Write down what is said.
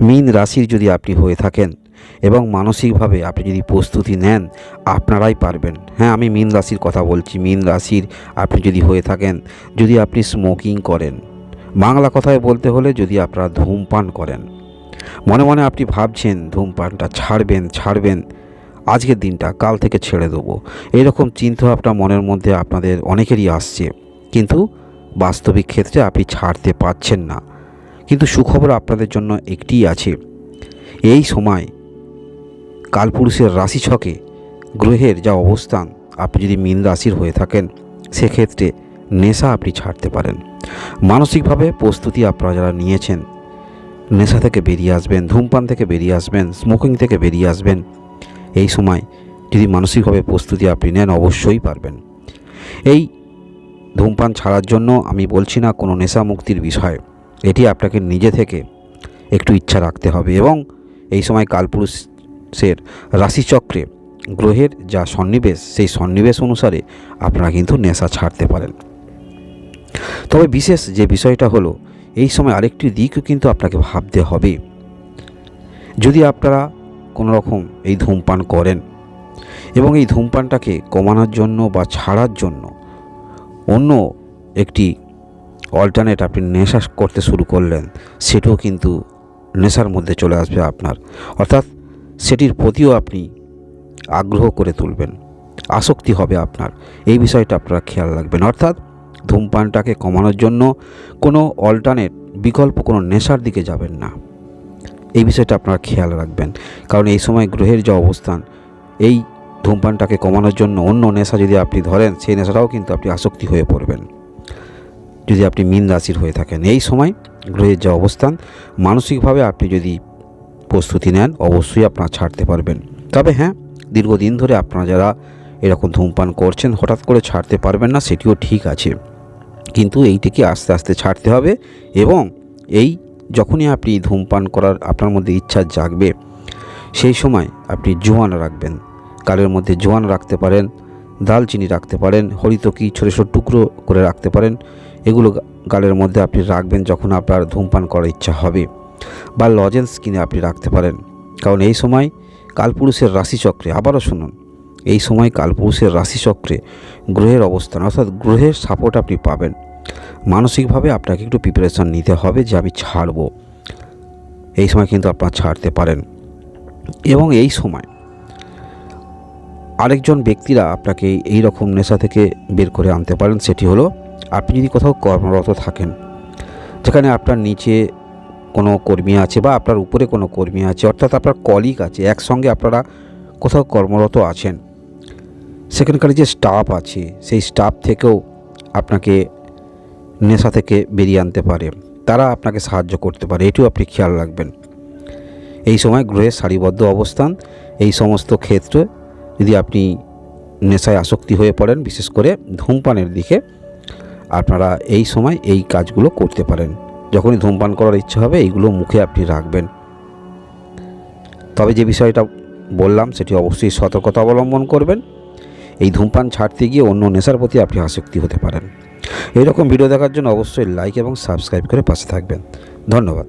মীন রাশির যদি আপনি হয়ে থাকেন এবং মানসিকভাবে আপনি যদি প্রস্তুতি নেন, আপনারাই পারবেন। হ্যাঁ, আমি মীন রাশির কথা বলছি। মীন রাশির আপনি যদি হয়ে থাকেন, যদি আপনি স্মোকিং করেন, বাংলা কথায় বলতে হলে যদি আপনারা ধূমপান করেন, মনে মনে আপনি ভাবছেন ধূমপানটা ছাড়বেন আজকের দিনটা, কাল থেকে ছেড়ে দেবো, এরকম চিন্তাভাবনা মনের মধ্যে আপনাদের অনেকেরই আসছে, কিন্তু বাস্তবিক ক্ষেত্রে আপনি ছাড়তে পারছেন না। কিন্তু সুখবর আপনাদের জন্য একটিই আছে, এই সময় কালপুরুষের রাশিছকে গ্রহের যা অবস্থান, আপনি যদি মীন রাশির হয়ে থাকেন, সেক্ষেত্রে নেশা আপনি ছাড়তে পারেন। মানসিকভাবে প্রস্তুতি আপনারা যারা নিয়েছেন, নেশা থেকে বেরিয়ে আসবেন, ধূমপান থেকে বেরিয়ে আসবেন, স্মোকিং থেকে বেরিয়ে আসবেন। এই সময় যদি মানসিকভাবে প্রস্তুতি আপনি নেন, অবশ্যই পারবেন। এই ধূমপান ছাড়ার জন্য আমি বলছি না কোনো নেশা মুক্তির বিষয়, এটি আপনাকে নিজে থেকে একটু ইচ্ছা রাখতে হবে এবং এই সময় কালপুরুষের রাশিচক্রে গ্রহের যা সন্নিবেশ, সেই সন্নিবেশ অনুসারে আপনারা কিন্তু নেশা ছাড়তে পারেন। তবে বিশেষ যে বিষয়টা হলো, এই সময় আরেকটি দিকও কিন্তু আপনাকে ভাবতে হবে। যদি আপনারা কোনো রকম এই ধূমপান করেন এবং এই ধূমপানটাকে কমানোর জন্য বা ছাড়ার জন্য অন্য একটি অল্টারনেট আপনি নেশা করতে শুরু করলেন, সেটাও কিন্তু নেশার মধ্যে চলে আসবে আপনার, অর্থাৎ সেটির প্রতিও আপনি আগ্রহ করে তুলবেন, আসক্তি হবে আপনার। এই বিষয়টা আপনারা খেয়াল রাখবেন। অর্থাৎ ধূমপানটাকে কমানোর জন্য কোনো অল্টারনেট বিকল্প কোনো নেশার দিকে যাবেন না, এই বিষয়টা আপনারা খেয়াল রাখবেন। কারণ এই সময় গ্রহের যে অবস্থান, এই ধূমপানটাকে কমানোর জন্য অন্য নেশা যদি আপনি ধরেন, সেই নেশাটাও কিন্তু আপনি আসক্তি হয়ে পড়বেন যদি আপনি মীন রাশির হয়ে থাকেন। এই সময় গ্রহের যে অবস্থান, মানসিকভাবে আপনি যদি প্রস্তুতি নেন, অবশ্যই আপনারা ছাড়তে পারবেন। তবে হ্যাঁ, দীর্ঘদিন ধরে আপনারা যারা এরকম ধূমপান করছেন, হঠাৎ করে ছাড়তে পারবেন না, সেটিও ঠিক আছে, কিন্তু এইটিকে আস্তে আস্তে ছাড়তে হবে। এবং এই যখনই আপনি ধূমপান করার আপনার মধ্যে ইচ্ছা জাগবে, সেই সময় আপনি জোয়ান রাখবেন। গালের মধ্যে জোয়ান রাখতে পারেন, দালচিনি রাখতে পারেন, হরিতকি ছোটো ছোটো টুকরো করে রাখতে পারেন। এগুলো গালের মধ্যে আপনি রাখবেন যখন আপনার ধূমপান করার ইচ্ছা হবে, বা লজেন্স কিনে আপনি রাখতে পারেন। কারণ এই সময় কালপুরুষের রাশিচক্রে, আবারও শুনুন, এই সময় কালপুরুষের রাশিচক্রে গ্রহের অবস্থান, অর্থাৎ গ্রহের সাপোর্ট আপনি পাবেন। মানসিকভাবে আপনাকে একটু প্রিপারেশান নিতে হবে যে আমি ছাড়ব। এই সময় কিন্তু আপনারা ছাড়তে পারেন। এবং এই সময় আরেকজন ব্যক্তিরা আপনাকে এই রকম নেশা থেকে বের করে আনতে পারেন। সেটি হলো, আপনি যদি কোথাও কর্মরত থাকেন, যেখানে আপনার নিচে কোনো কর্মী আছে বা আপনার উপরে কোনো কর্মী আছে, অর্থাৎ আপনার কলিগ আছে, একসঙ্গে আপনারা কোথাও কর্মরত আছেন, সেখানকার যে স্টাফ আছে, সেই স্টাফ থেকেও আপনাকে নেশা থেকে বেরিয়ে আনতে পারে, তারা আপনাকে সাহায্য করতে পারে, এটিও আপনি খেয়াল রাখবেন। এই সময় গ্রহের সারিবদ্ধ অবস্থান, এই সমস্ত ক্ষেত্রে যদি আপনি নেশায় আসক্তি হয়ে পড়েন, বিশেষ করে ধূমপানের দিকে, আপনারা এই সময় এই কাজগুলো করতে পারেন। যখনই ধূমপান করার ইচ্ছা হবে, এইগুলো মুখে আপনি রাখবেন। তবে যে বিষয়টা বললাম, সেটি অবশ্যই সতর্কতা অবলম্বন করবেন। এই ধূমপান ছাড়তে গিয়ে অন্য নেশার প্রতি আপনি আসক্তি হতে পারেন। এরকম ভিডিও দেখার জন্য অবশ্যই লাইক এবং সাবস্ক্রাইব করে পাশে থাকবেন। ধন্যবাদ।